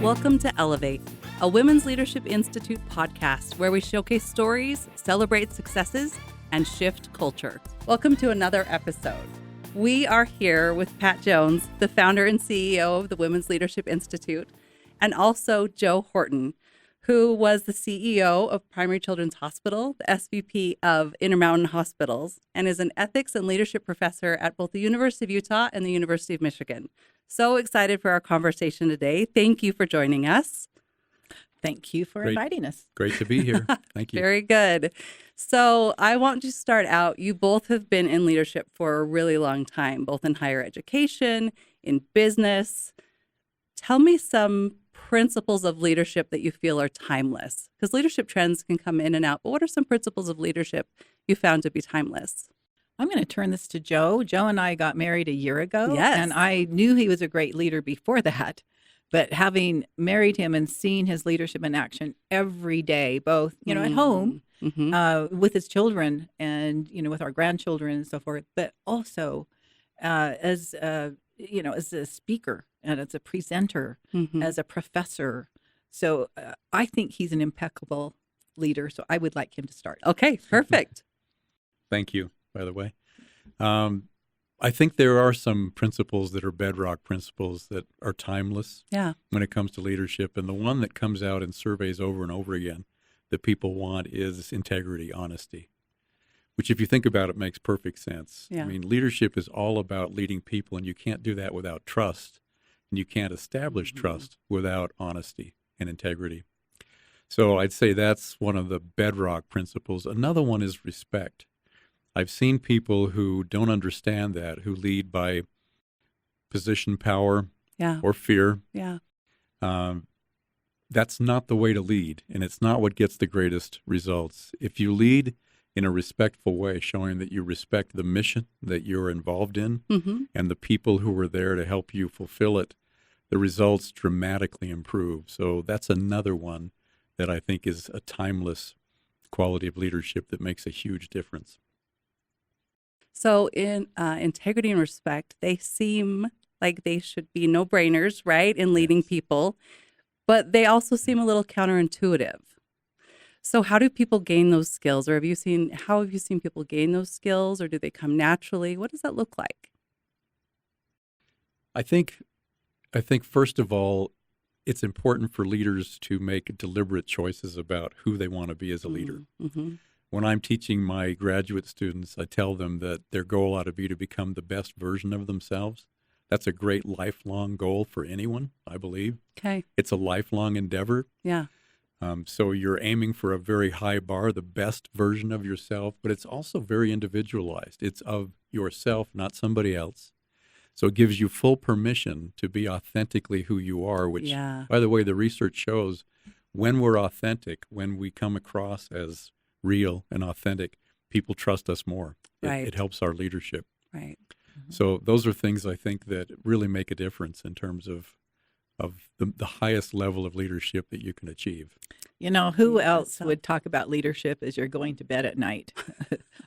Welcome to Elevate, a Women's Leadership Institute podcast where we showcase stories, celebrate successes, and shift culture. Welcome to another episode. We are here with Pat Jones, the founder and CEO of the Women's Leadership Institute, and also Joe Horton, who was the CEO of Primary Children's Hospital, the SVP of Intermountain Hospitals, and is an ethics and leadership professor at both the University of Utah and the University of Michigan. So excited for our conversation today. Thank you for joining us. Thank you for inviting us. Great to be here. Thank you. Very good. So I want to start out. You both have been in leadership for a really long time, both in higher education, in business. Tell me some principles of leadership that you feel are timeless, because leadership trends can come in and out. But what are some principles of leadership you found to be timeless? I'm going to turn this to Joe. Joe and I got married a year ago. Yes. And I knew he was a great leader before that. But having married him and seen his leadership in action every day, both, at home with his children and, with our grandchildren and so forth, but also as a speaker and as a presenter, as a professor. So I think he's an impeccable leader. So I would like him to start. Okay, perfect. Thank you, by the way. I think there are some principles that are bedrock principles that are timeless when it comes to leadership. And the one that comes out in surveys over and over again that people want is integrity, honesty, which if you think about it makes perfect sense. Yeah. I mean, leadership is all about leading people, and you can't do that without trust. And you can't establish trust without honesty and integrity. So I'd say that's one of the bedrock principles. Another one is respect. I've seen people who don't understand that, who lead by position, power, or fear. Yeah. That's not the way to lead, and it's not what gets the greatest results. If you lead in a respectful way, showing that you respect the mission that you're involved in and the people who are there to help you fulfill it, the results dramatically improve. So that's another one that I think is a timeless quality of leadership that makes a huge difference. So in integrity and respect, they seem like they should be no-brainers, right, in leading people, but they also seem a little counterintuitive. So how do people gain those skills? Or how have you seen people gain those skills, or do they come naturally? What does that look like? I think first of all, it's important for leaders to make deliberate choices about who they want to be as a leader. When I'm teaching my graduate students, I tell them that their goal ought to be to become the best version of themselves. That's a great lifelong goal for anyone, I believe. Okay. It's a lifelong endeavor. Yeah. So you're aiming for a very high bar, the best version of yourself, but it's also very individualized. It's of yourself, not somebody else. So it gives you full permission to be authentically who you are, which, by the way, the research shows when we're authentic, when we come across as real and authentic, people trust us more. It helps our leadership. Right. So those are things I think that really make a difference in terms of the highest level of leadership that you can achieve. Who else would talk about leadership as you're going to bed at night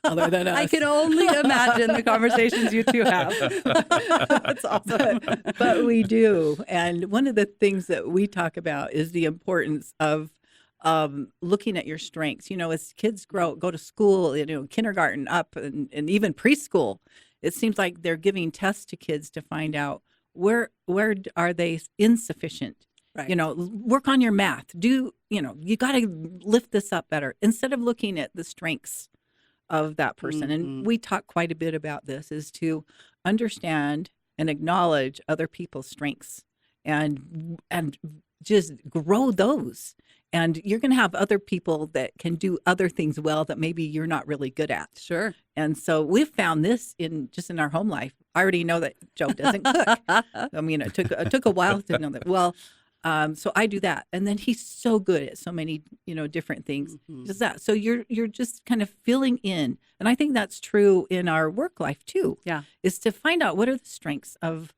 other than us? I can only imagine the conversations you two have. That's awesome. But we do. And one of the things that we talk about is the importance of looking at your strengths. As kids go to school, kindergarten up and even preschool, it seems like they're giving tests to kids to find out where are they insufficient. Right. Work on your math. You got to lift this up better instead of looking at the strengths of that person. And we talk quite a bit about this, is to understand and acknowledge other people's strengths and just grow those. And you're going to have other people that can do other things well that maybe you're not really good at. Sure. And so we've found this in our home life. I already know that Joe doesn't cook. I mean, it took a while to know that. Well, so I do that. And then he's so good at so many, different things. Just that. So you're just kind of filling in. And I think that's true in our work life too. Yeah. Is to find out what are the strengths of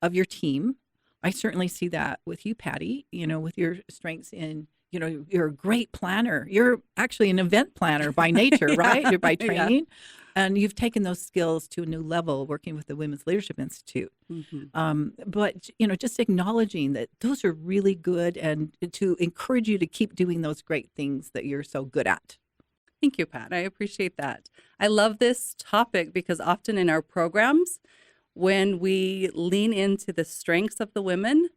your team. I certainly see that with you, Patty, with your strengths in you're a great planner. You're actually an event planner by nature, right? You're by training. And you've taken those skills to a new level working with the Women's Leadership Institute. But, just acknowledging that those are really good and to encourage you to keep doing those great things that you're so good at. Thank you, Pat. I appreciate that. I love this topic because often in our programs, when we lean into the strengths of the women,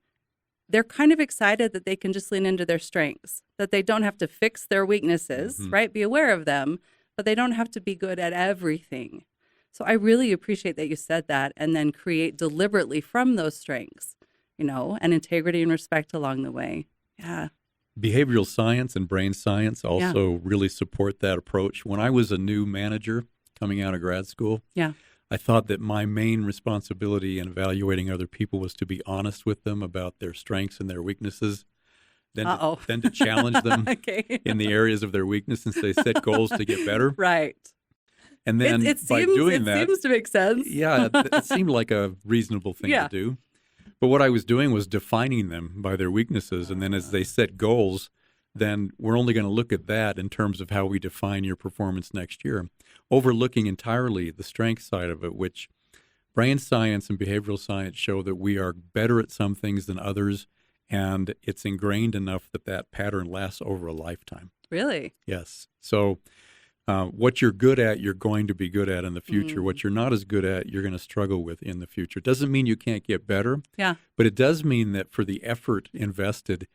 they're kind of excited that they can just lean into their strengths, that they don't have to fix their weaknesses, right? Be aware of them, but they don't have to be good at everything. So I really appreciate that you said that, and then create deliberately from those strengths, and integrity and respect along the way. Yeah. Behavioral science and brain science also really support that approach. When I was a new manager coming out of grad school, I thought that my main responsibility in evaluating other people was to be honest with them about their strengths and their weaknesses. Then to challenge them in the areas of their weakness and say, set goals to get better. Right. And then it seems to make sense. Yeah, it seemed like a reasonable thing to do. But what I was doing was defining them by their weaknesses. And then as they set goals, then we're only going to look at that in terms of how we define your performance next year, overlooking entirely the strength side of it, which brain science and behavioral science show that we are better at some things than others. And it's ingrained enough that pattern lasts over a lifetime. Really? Yes. So what you're good at, you're going to be good at in the future. What you're not as good at, you're going to struggle with in the future. Doesn't mean you can't get better. Yeah. But it does mean that for the effort invested,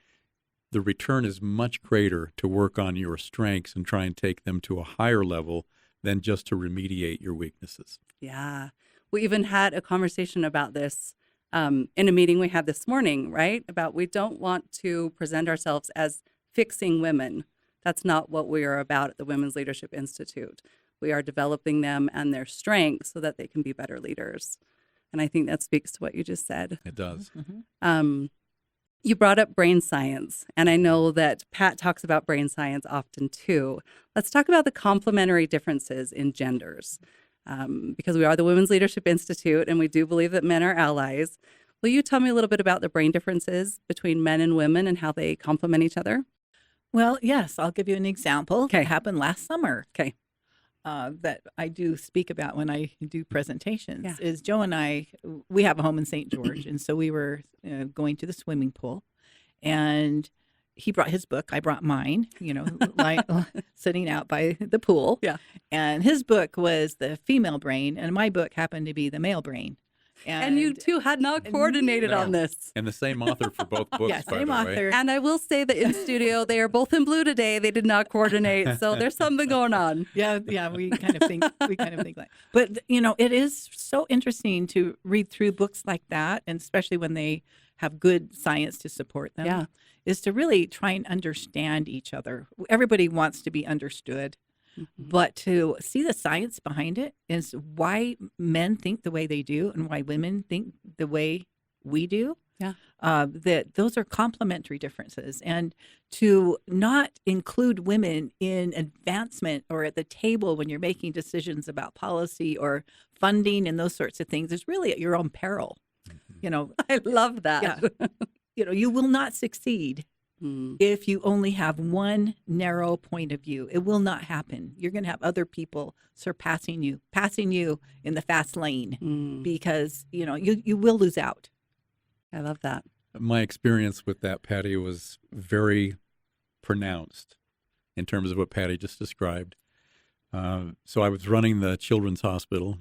the return is much greater to work on your strengths and try and take them to a higher level than just to remediate your weaknesses. Yeah. We even had a conversation about this in a meeting we had this morning, right? About we don't want to present ourselves as fixing women. That's not what we are about at the Women's Leadership Institute. We are developing them and their strengths so that they can be better leaders. And I think that speaks to what you just said. It does. You brought up brain science, and I know that Pat talks about brain science often too. Let's talk about the complementary differences in genders. Because we are the Women's Leadership Institute and we do believe that men are allies. Will you tell me a little bit about the brain differences between men and women and how they complement each other? Well, yes, I'll give you an example. Okay. It happened last summer. Okay. That I do speak about when I do presentations. Yeah. Is Joe and I, we have a home in St. George, and so we were going to the swimming pool, and he brought his book. I brought mine, like sitting out by the pool. Yeah. And his book was the female brain, and my book happened to be the male brain. And you two had not coordinated on this. And the same author for both books, Yeah, by same the author. way. And I will say that in studio, they are both in blue today. They did not coordinate. So there's something going on. Yeah, we kind of think like. But it is so interesting to read through books like that, and especially when they have good science to support them. Yeah. Is to really try and understand each other. Everybody wants to be understood. But to see the science behind it is why men think the way they do and why women think the way we do. Yeah. That those are complementary differences. And to not include women in advancement or at the table when you're making decisions about policy or funding and those sorts of things is really at your own peril. I love that. Yeah. You will not succeed if you only have one narrow point of view. It will not happen. You're going to have other people passing you in the fast lane because, you will lose out. I love that. My experience with that, Patty, was very pronounced in terms of what Patty just described. So I was running the children's hospital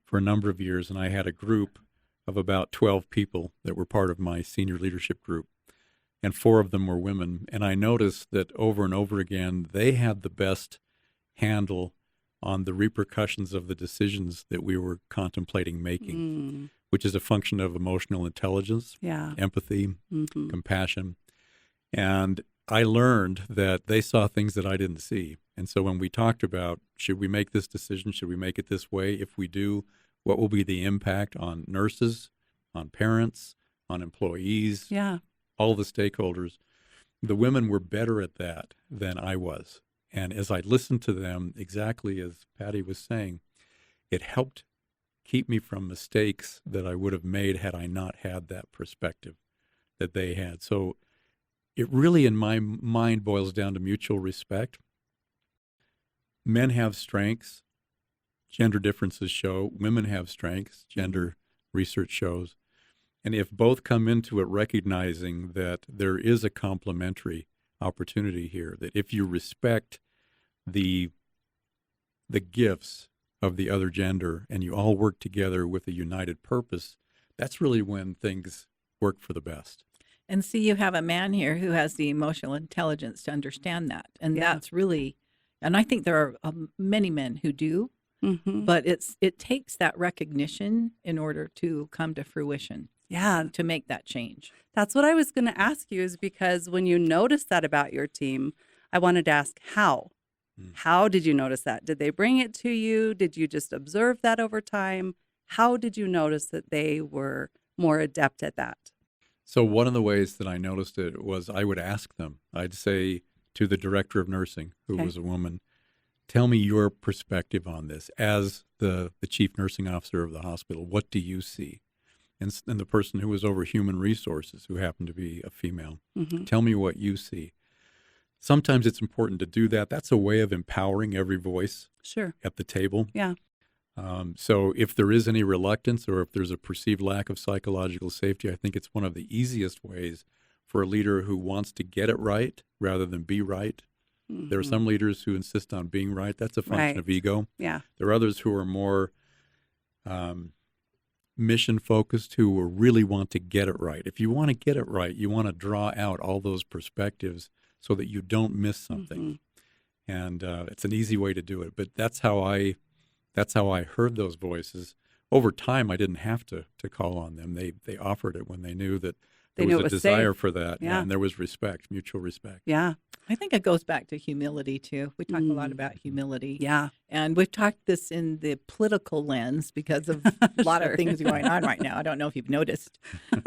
for a number of years, and I had a group of about 12 people that were part of my senior leadership group. And 4 of them were women. And I noticed that over and over again, they had the best handle on the repercussions of the decisions that we were contemplating making, which is a function of emotional intelligence, empathy, compassion. And I learned that they saw things that I didn't see. And so when we talked about, should we make this decision? Should we make it this way? If we do, what will be the impact on nurses, on parents, on employees? Yeah. All the stakeholders, the women were better at that than I was. And as I listened to them, exactly as Patty was saying, it helped keep me from mistakes that I would have made had I not had that perspective that they had. So it really, in my mind, boils down to mutual respect. Men have strengths, gender differences show. Women have strengths, gender research shows. And if both come into it recognizing that there is a complementary opportunity here, that if you respect the gifts of the other gender and you all work together with a united purpose, that's really when things work for the best. And see, you have a man here who has the emotional intelligence to understand that. And that's really, and I think there are many men who do, but it takes that recognition in order to come to fruition. Yeah. To make that change. That's what I was going to ask you, is because when you noticed that about your team, I wanted to ask how. How did you notice that? Did they bring it to you? Did you just observe that over time? How did you notice that they were more adept at that? So one of the ways that I noticed it was I would ask them. I'd say to the director of nursing, who was a woman, tell me your perspective on this. As the chief nursing officer of the hospital, what do you see? And the person who was over human resources, who happened to be a female, tell me what you see. Sometimes it's important to do that. That's a way of empowering every voice at the table. Yeah. So if there is any reluctance or if there's a perceived lack of psychological safety, I think it's one of the easiest ways for a leader who wants to get it right rather than be right. There are some leaders who insist on being right. That's a function of ego. Yeah. There are others who are more mission-focused, who really want to get it right. If you want to get it right, you want to draw out all those perspectives so that you don't miss something. And it's an easy way to do it. But that's how I heard those voices. Over time, I didn't have to call on them. They offered it when they knew that there was a desire for that. Yeah. And there was respect, mutual respect. Yeah. I think it goes back to humility, too. We talk a lot about humility. Yeah. And we've talked this in the political lens because of a lot of things going on right now. I don't know if you've noticed.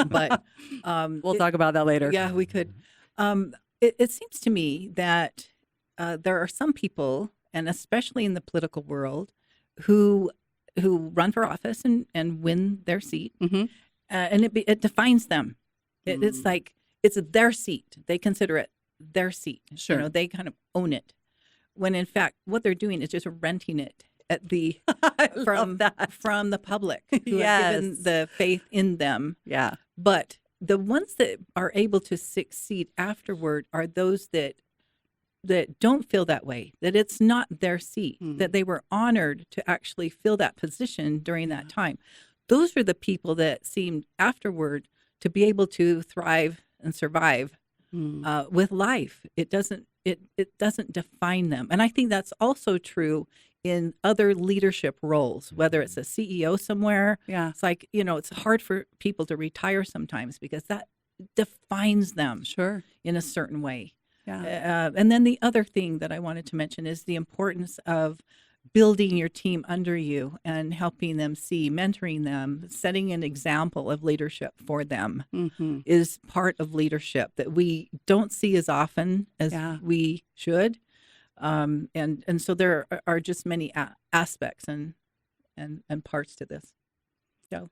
But we'll talk about that later. Yeah, we could. It seems to me that there are some people, and especially in the political world, who run for office and win their seat. And it defines them. It's like it's their seat. They consider it their seat. Sure. You know, they kind of own it. When in fact, what they're doing is just renting it at the from the public who have given the faith in them. Yeah. But the ones that are able to succeed afterward are those that don't feel that way, that it's not their seat, that they were honored to actually fill that position during that time. Those are the people that seemed afterward to be able to thrive and survive with life. It doesn't define them. And I think that's also true in other leadership roles, whether it's a CEO somewhere. Yeah. It's like, it's hard for people to retire sometimes because that defines them in a certain way. Yeah. And then the other thing that I wanted to mention is the importance of building your team under you and helping them see, mentoring them, setting an example of leadership for them is part of leadership that we don't see as often as we should. And so there are just many aspects and parts to this. So,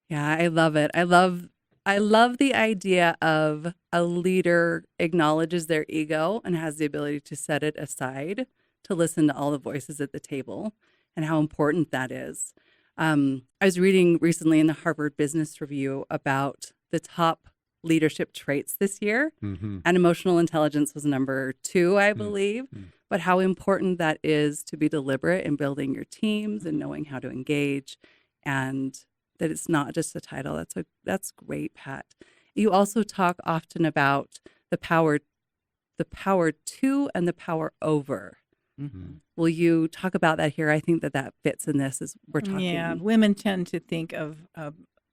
yeah, I love it. I love the idea of a leader acknowledges their ego and has the ability to set it aside to listen to all the voices at the table and how important that is. I was reading recently in the Harvard Business Review about the top leadership traits this year, and emotional intelligence was number 2, I believe, but how important that is to be deliberate in building your teams and knowing how to engage, and that it's not just a title. That's great, Pat. You also talk often about the power to and the power over. Will you talk about that here? I think that fits in this as we're talking. Yeah, women tend to think of,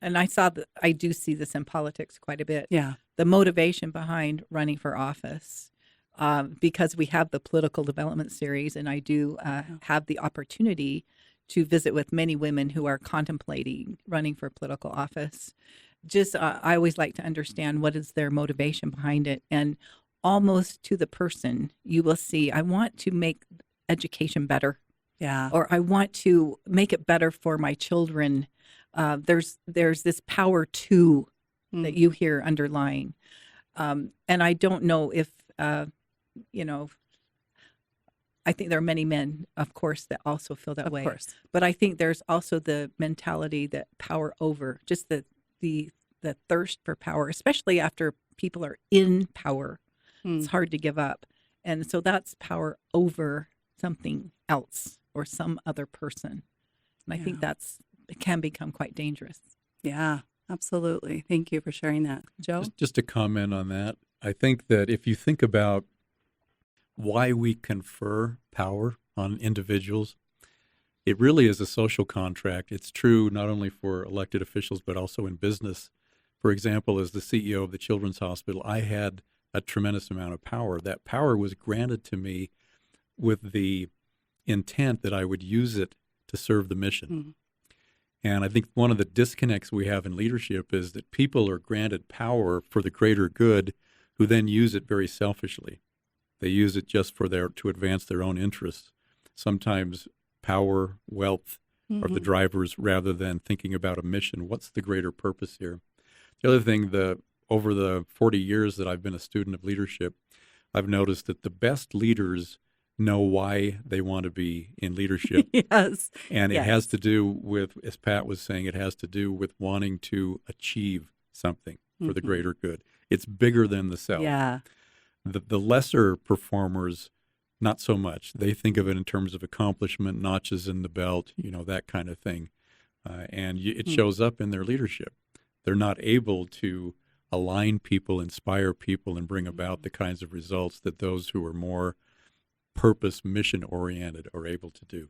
and I do see this in politics quite a bit. Yeah, the motivation behind running for office, because we have the political development series, and I do have the opportunity to visit with many women who are contemplating running for political office. Just, I always like to understand what is their motivation behind it, and almost to the person, you will see, I want to make education better. Yeah. Or I want to make it better for my children. There's this power to that you hear underlying. And I don't know if, you know, I think there are many men, of course, that also feel that way. Of course. But I think there's also the mentality that power over, just the thirst for power, especially after people are in power. It's hard to give up. And so that's power over something else or some other person. And I think it can become quite dangerous. Yeah, absolutely. Thank you for sharing that. Joe? Just to comment on that, I think that if you think about why we confer power on individuals, it really is a social contract. It's true not only for elected officials, but also in business. For example, as the CEO of the Children's Hospital, I had a tremendous amount of power. That power was granted to me with the intent that I would use it to serve the mission. And I think one of the disconnects we have in leadership is that people are granted power for the greater good who then use it very selfishly. They use it just to advance their own interests. Sometimes power, wealth are the drivers rather than thinking about a mission. What's the greater purpose here? The other thing, over the 40 years that I've been a student of leadership, I've noticed that the best leaders know why they want to be in leadership. Yes. And it has to do with, as Pat was saying, it has to do with wanting to achieve something for the greater good. It's bigger than the self. Yeah. The lesser performers, not so much. They think of it in terms of accomplishment, notches in the belt, that kind of thing. And it shows up in their leadership. They're not able to align people, inspire people, and bring about the kinds of results that those who are more purpose, mission-oriented are able to do.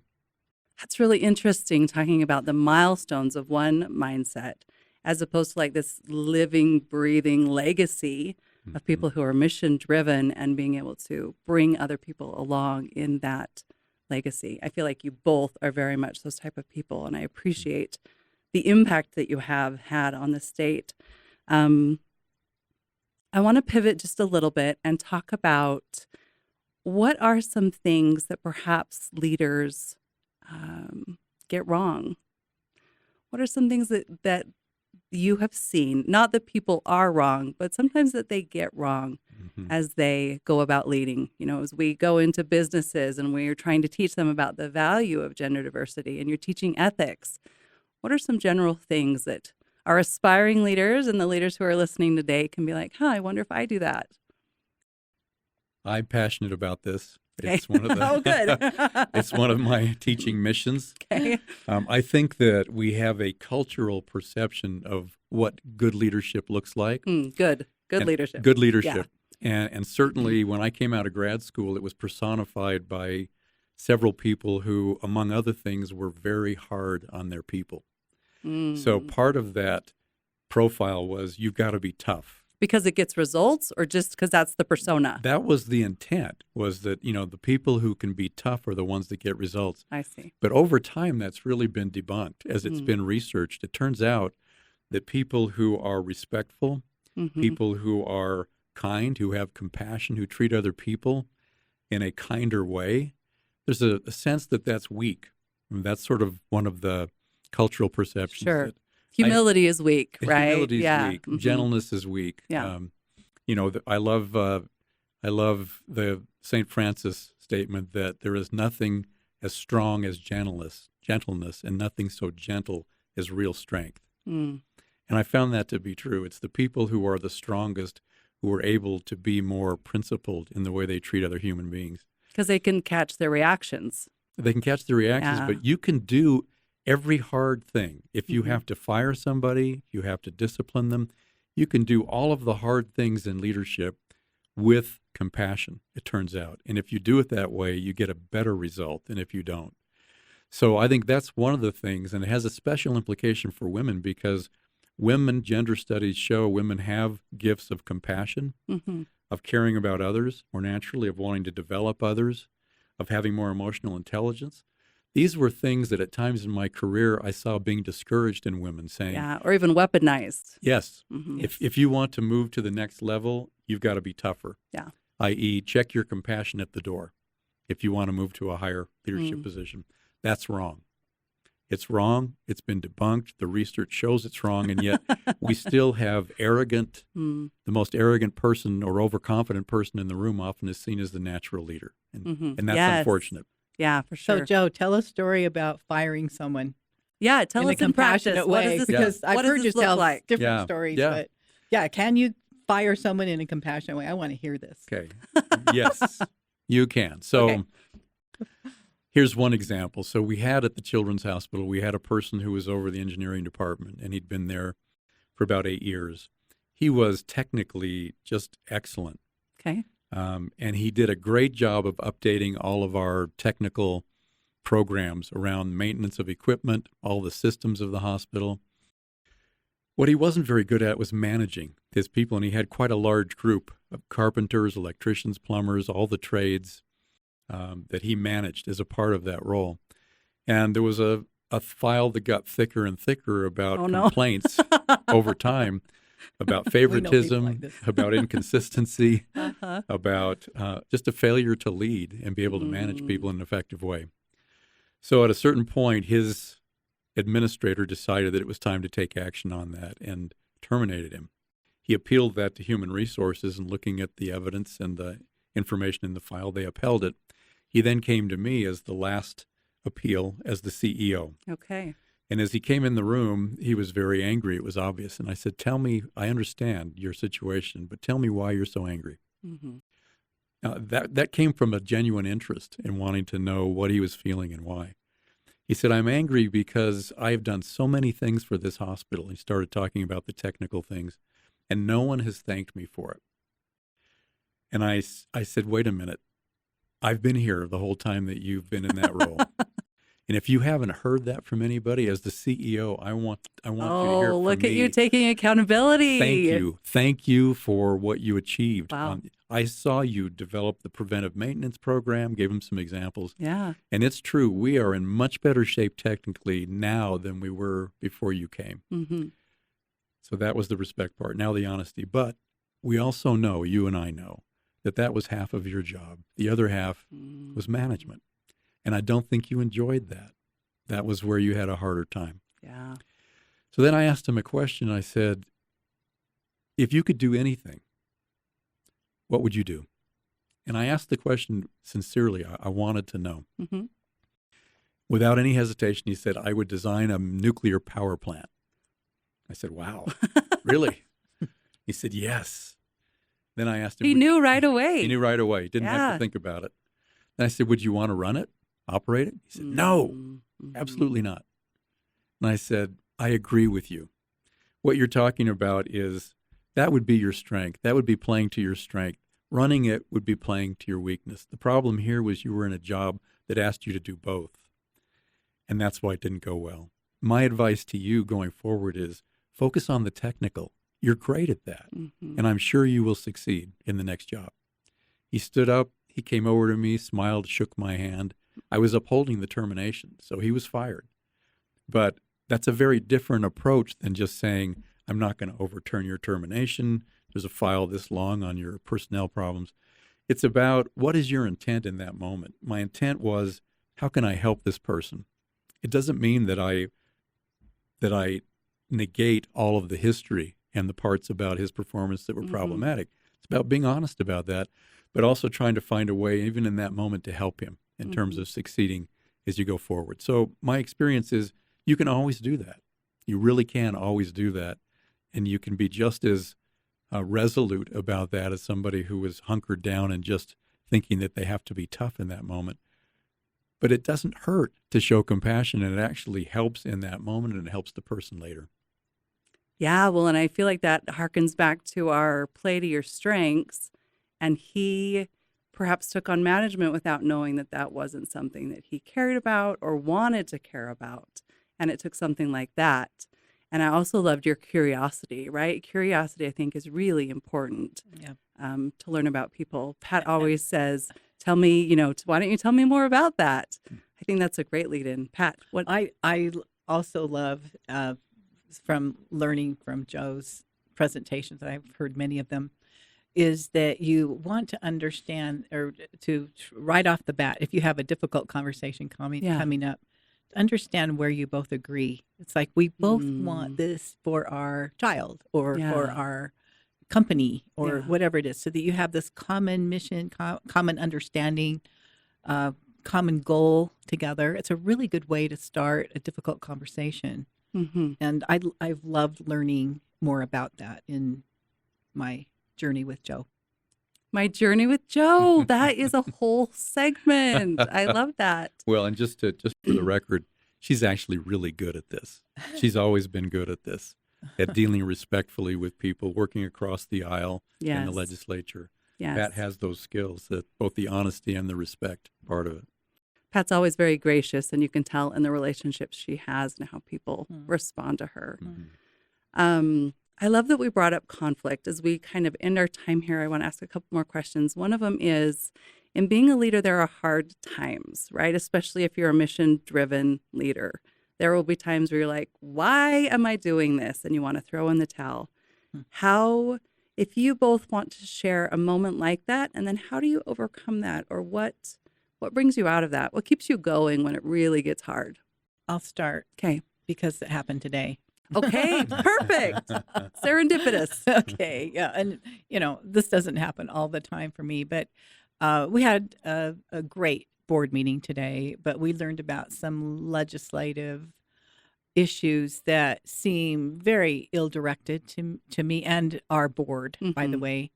That's really interesting, talking about the milestones of one mindset as opposed to like this living, breathing legacy of people who are mission-driven and being able to bring other people along in that legacy. I feel like you both are very much those type of people, and I appreciate the impact that you have had on the state. I want to pivot just a little bit and talk about what are some things that perhaps leaders get wrong? What are some things that you have seen, not that people are wrong, but sometimes that they get wrong as they go about leading? As we go into businesses and we're trying to teach them about the value of gender diversity and you're teaching ethics, what are some general things that our aspiring leaders and the leaders who are listening today can be like, I wonder if I do that? I'm passionate about this. Okay. It's one of the, oh, good. It's one of my teaching missions. Okay. I think that we have a cultural perception of what good leadership looks like. Good leadership. Good leadership. Yeah. And certainly when I came out of grad school, it was personified by several people who, among other things, were very hard on their people. So part of that profile was you've got to be tough. Because it gets results, or just because that's the persona? That was the intent, was that, the people who can be tough are the ones that get results. I see. But over time, that's really been debunked as it's been researched. It turns out that people who are respectful, people who are kind, who have compassion, who treat other people in a kinder way, there's a sense that that's weak. And that's sort of one of the cultural perceptions. Sure. Humility is weak, right? Humility is weak. Gentleness is weak. Yeah. I love the St. Francis statement that there is nothing as strong as gentleness, and nothing so gentle as real strength. And I found that to be true. It's the people who are the strongest who are able to be more principled in the way they treat other human beings. Because they can catch their reactions. They can catch the reactions, but you can do every hard thing. If you have to fire somebody, you have to discipline them, you can do all of the hard things in leadership with compassion, it turns out. And if you do it that way, you get a better result than if you don't. So I think that's one of the things, and it has a special implication for women because gender studies show women have gifts of compassion, of caring about others more naturally, of wanting to develop others, of having more emotional intelligence. These were things that at times in my career I saw being discouraged in women, saying, or even weaponized. Yes. If you want to move to the next level, you've got to be tougher. Yeah. I.e., check your compassion at the door if you want to move to a higher leadership position. That's wrong. It's wrong. It's been debunked. The research shows it's wrong. And yet we still have the most arrogant person or overconfident person in the room often is seen as the natural leader. And that's unfortunate. Yeah, for sure. So, Joe, tell a story about firing someone. Yeah, tell us in practice. Way, what does this, because I've heard you tell like? different stories. Yeah. But can you fire someone in a compassionate way? I want to hear this. Okay. Yes, you can. So here's one example. So we had at the Children's Hospital, we had a person who was over the engineering department, and he'd been there for about 8 years. He was technically just excellent. Okay. And he did a great job of updating all of our technical programs around maintenance of equipment, all the systems of the hospital. What he wasn't very good at was managing his people, and he had quite a large group of carpenters, electricians, plumbers, all the trades that he managed as a part of that role. And there was a file that got thicker and thicker about complaints over time about favoritism, about inconsistency, about just a failure to lead and be able to manage people in an effective way. So at a certain point, his administrator decided that it was time to take action on that and terminated him. He appealed that to Human Resources, and looking at the evidence and the information in the file, they upheld it. He then came to me as the last appeal as the CEO. Okay. And as he came in the room, he was very angry. It was obvious. And I said, tell me, I understand your situation, but tell me why you're so angry. Now, that came from a genuine interest in wanting to know what he was feeling and why. He said, I'm angry because I have done so many things for this hospital. He started talking about the technical things, and no one has thanked me for it. And I said, wait a minute. I've been here the whole time that you've been in that role. And if you haven't heard that from anybody, as the CEO, I want you to hear it from look me. at you taking accountability. Thank you for what you achieved. Wow. I saw you develop the preventive maintenance program, gave him some examples. Yeah. And it's true, we are in much better shape technically now than we were before you came. So that was the respect part. Now the honesty. But we also know, you and I know, that was half of your job. The other half was management. And I don't think you enjoyed that. That was where you had a harder time. Yeah. So then I asked him a question. I said, if you could do anything, what would you do? And I asked the question sincerely. I wanted to know. Without any hesitation, he said, I would design a nuclear power plant. I said, wow, really? He said, yes. Then I asked him. He knew right away. He knew right away. Didn't have to think about it. Then I said, would you want to run it, operate it? He said, no, absolutely not. And I said, I agree with you. What you're talking about is that would be your strength. That would be playing to your strength. Running it would be playing to your weakness. The problem here was you were in a job that asked you to do both. And that's why it didn't go well. My advice to you going forward is focus on the technical. You're great at that. And I'm sure you will succeed in the next job. He stood up. He came over to me, smiled, shook my hand. I was upholding the termination, so he was fired. But that's a very different approach than just saying, I'm not going to overturn your termination. There's a file this long on your personnel problems. It's about what is your intent in that moment. My intent was, how can I help this person? It doesn't mean that I negate all of the history and the parts about his performance that were problematic. It's about being honest about that, but also trying to find a way, even in that moment, to help him in terms of succeeding as you go forward. So my experience is you can always do that. You really can always do that. And you can be just as resolute about that as somebody who is hunkered down and just thinking that they have to be tough in that moment. But it doesn't hurt to show compassion, and it actually helps in that moment, and it helps the person later. Yeah, well, and I feel like that harkens back to our play to your strengths. And he perhaps took on management without knowing that that wasn't something that he cared about or wanted to care about. And it took something like that. And I also loved your curiosity, right? Curiosity, I think, is really important to learn about people. Pat always says, tell me, why don't you tell me more about that? I think that's a great lead in. Pat, what? I also love from learning from Joe's presentations, I've heard many of them, is that you want to understand, or to right off the bat, if you have a difficult conversation coming up, understand where you both agree. It's like we both want this for our child or for our company or whatever it is, so that you have this common mission, common understanding, common goal together. It's a really good way to start a difficult conversation. And I've loved learning more about that in my journey with Joe. My journey with Joe. That is a whole segment. I love that. Well, and just for the record, she's actually really good at this. She's always been good at this, at dealing respectfully with people, working across the aisle in the legislature. Pat has those skills, that both the honesty and the respect part of it. Pat's always very gracious, and you can tell in the relationships she has and how people respond to her. I love that we brought up conflict. As we kind of end our time here, I want to ask a couple more questions. One of them is, in being a leader, there are hard times, right? Especially if you're a mission-driven leader. There will be times where you're like, why am I doing this? And you want to throw in the towel. How, if you both want to share a moment like that, and then how do you overcome that? Or what brings you out of that? What keeps you going when it really gets hard? I'll start. Okay. Because it happened today. Okay, perfect. Serendipitous. Okay, yeah. And, this doesn't happen all the time for me, but we had a great board meeting today, but we learned about some legislative issues that seem very ill-directed to me and our board, by the way,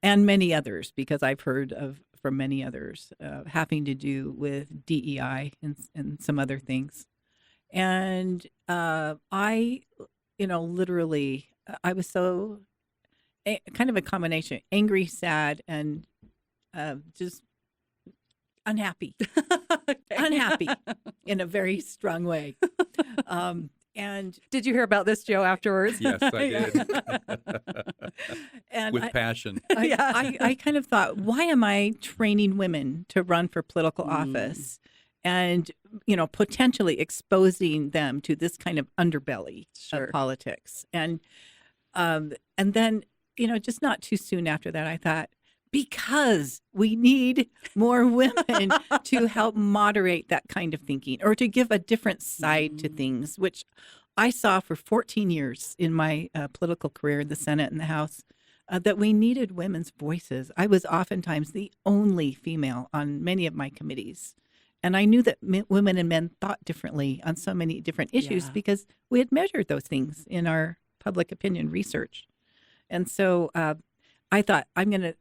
and many others, because I've heard from many others having to do with DEI and some other things. And I, literally, I was so kind of a combination, angry, sad, and just unhappy, unhappy in a very strong way. And did you hear about this, Joe, afterwards? Yes, I did. And with passion. I kind of thought, why am I training women to run for political office? And, potentially exposing them to this kind of underbelly of politics. And then, just not too soon after that, I thought, because we need more women to help moderate that kind of thinking, or to give a different side to things, which I saw for 14 years in my political career in the Senate and the House, that we needed women's voices. I was oftentimes the only female on many of my committees. And I knew that women and men thought differently on so many different issues because we had measured those things in our public opinion research. And so I thought, I'm going to,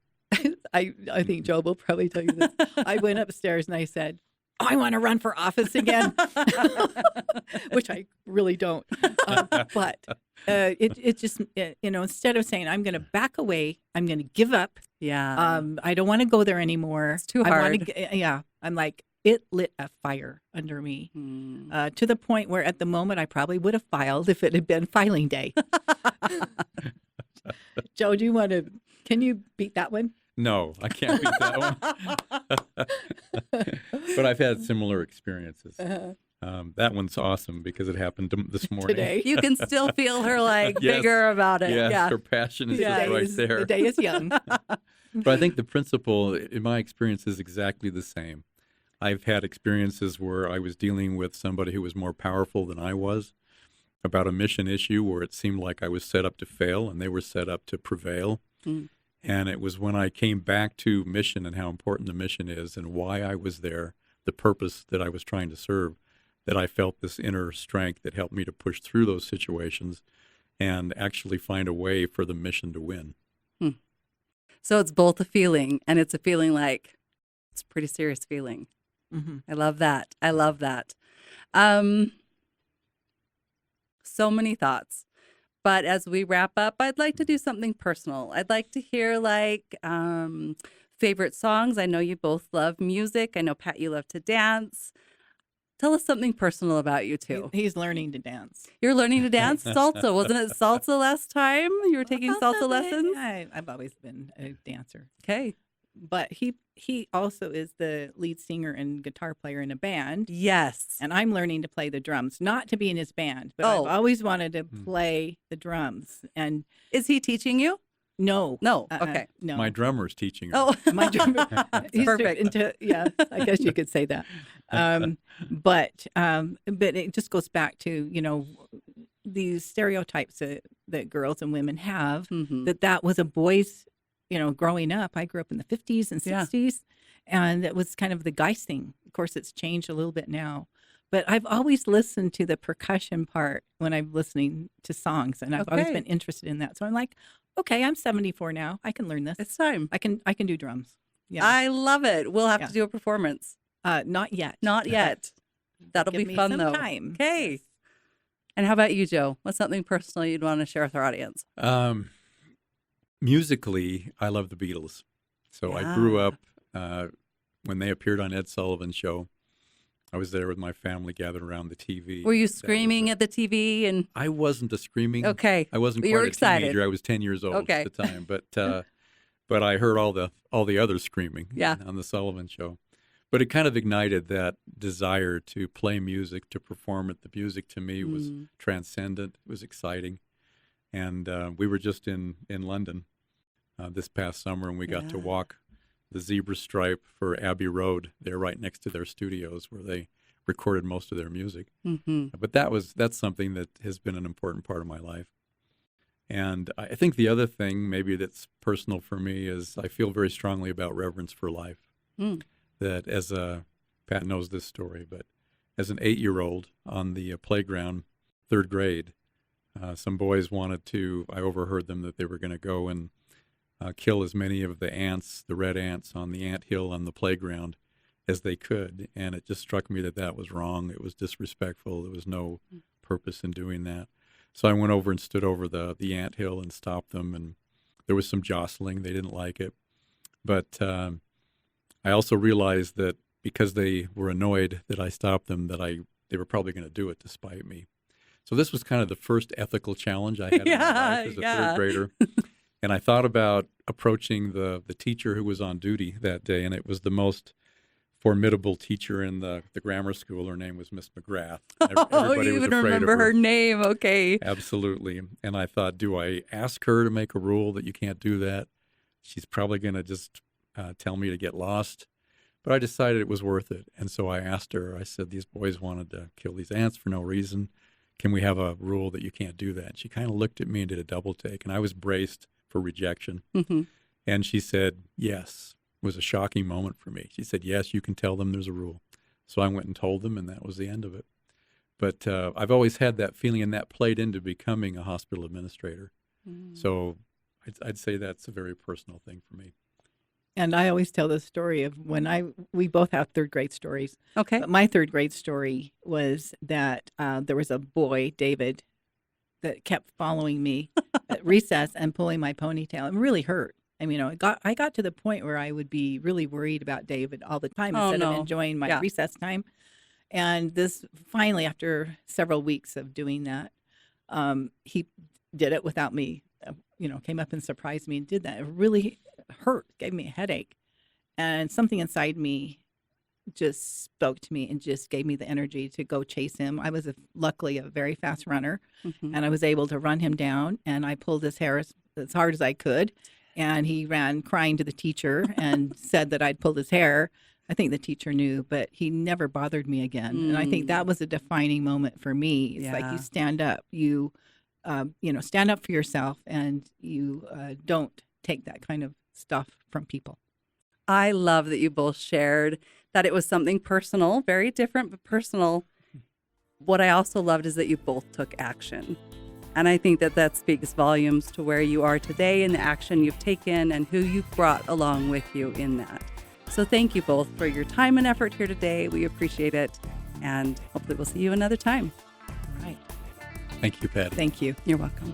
I think Joe will probably tell you this. I went upstairs and I said, I want to run for office again, which I really don't. But it just, instead of saying, I'm going to back away, I'm going to give up. Yeah. I don't want to go there anymore. It's too hard. I'm like, it lit a fire under me to the point where at the moment I probably would have filed if it had been filing day. Joe, can you beat that one? No, I can't beat that one. But I've had similar experiences. That one's awesome because it happened this morning. Today. You can still feel her bigger about it. Yes, her passion is just right there. The day is young. But I think the principle, in my experience, is exactly the same. I've had experiences where I was dealing with somebody who was more powerful than I was about a mission issue where it seemed like I was set up to fail and they were set up to prevail. And it was when I came back to mission and how important the mission is and why I was there, the purpose that I was trying to serve, that I felt this inner strength that helped me to push through those situations and actually find a way for the mission to win. So it's both a feeling, and it's a feeling like it's a pretty serious feeling. I love that. I love that. So many thoughts. But as we wrap up, I'd like to do something personal. I'd like to hear favorite songs. I know you both love music. I know, Pat, you love to dance. Tell us something personal about you two. He's learning to dance. You're learning to dance salsa. Wasn't it salsa last time? You were taking salsa lessons? I've always been a dancer. Okay. But he also is the lead singer and guitar player in a band. Yes. And I'm learning to play the drums, not to be in his band, but I've always wanted to play the drums. And is he teaching you? No. No. Okay. No. My drummer's teaching her. Oh, My drummer. He's perfect. I guess you could say that. But it just goes back to, these stereotypes that girls and women have, that was a boy's, growing up. I grew up in the 50s and 60s, and it was kind of the guys thing. Of course, it's changed a little bit now. But I've always listened to the percussion part when I'm listening to songs, and I've always been interested in that. So I'm like, okay, I'm 74 now. I can learn this. It's time. I can do drums. Yeah. I love it. We'll have to do a performance. Not yet. Not yet. That'll Give be me fun some though. time. Okay. Yes. And how about you, Joe? What's something personal you'd want to share with our audience? Musically, I love the Beatles. So I grew up when they appeared on Ed Sullivan's show. I was there with my family gathered around the TV. Were you screaming at the TV? And I wasn't a screaming. Okay. I wasn't But quite you're a excited. teenager. I was 10 years old Okay. at the time. But I heard all the others screaming Yeah. on the Sullivan show. But it kind of ignited that desire to play music, to perform it. The music to me was transcendent. It was exciting. And we were just in London this past summer, and we got to walk the zebra stripe for Abbey Road. They're right next to their studios where they recorded most of their music. But that's something that has been an important part of my life. And I think the other thing maybe that's personal for me is I feel very strongly about reverence for life. That as Pat knows this story, but as an 8-year-old on the playground, 3rd grade, some boys I overheard them that they were going to go and kill as many of the ants, the red ants on the ant hill on the playground as they could. And it just struck me that was wrong. It was disrespectful. There was no purpose in doing that. So I went over and stood over the ant hill and stopped them. And there was some jostling. They didn't like it. But I also realized that because they were annoyed that I stopped them, they were probably going to do it to spite me. So this was kind of the first ethical challenge I had in my life as a 3rd grader. And I thought about approaching the teacher who was on duty that day, and it was the most formidable teacher in the grammar school. Her name was Miss McGrath. Everybody you was even afraid remember of her name. Okay. Absolutely. And I thought, do I ask her to make a rule that you can't do that? She's probably going to just tell me to get lost. But I decided it was worth it. And so I asked her, I said, these boys wanted to kill these ants for no reason. Can we have a rule that you can't do that? And she kind of looked at me and did a double take. And I was braced for rejection. And she said, yes. It was a shocking moment for me. She said, yes, you can tell them there's a rule. So I went and told them, and that was the end of it. But I've always had that feeling, and that played into becoming a hospital administrator. So I'd say that's a very personal thing for me. And I always tell the story of when we both have 3rd grade stories. Okay. But my 3rd grade story was that there was a boy, David, that kept following me at recess and pulling my ponytail. It really hurt. I mean, I got to the point where I would be really worried about David all the time instead of enjoying my recess time. And this finally, after several weeks of doing that, he did it without me, came up and surprised me and did that. It really hurt, gave me a headache. And something inside me just spoke to me and just gave me the energy to go chase him. I was luckily a very fast runner, and I was able to run him down, and I pulled his hair as hard as I could. And he ran crying to the teacher and said that I'd pulled his hair. I think the teacher knew, but he never bothered me again. And I think that was a defining moment for me. It's like you stand up, stand up for yourself, and you don't take that kind of stuff from people. I love that you both shared that it was something personal, very different, but personal. What I also loved is that you both took action. And I think that speaks volumes to where you are today and the action you've taken and who you've brought along with you in that. So thank you both for your time and effort here today. We appreciate it. And hopefully we'll see you another time. All right. Thank you, Patty. Thank you. You're welcome.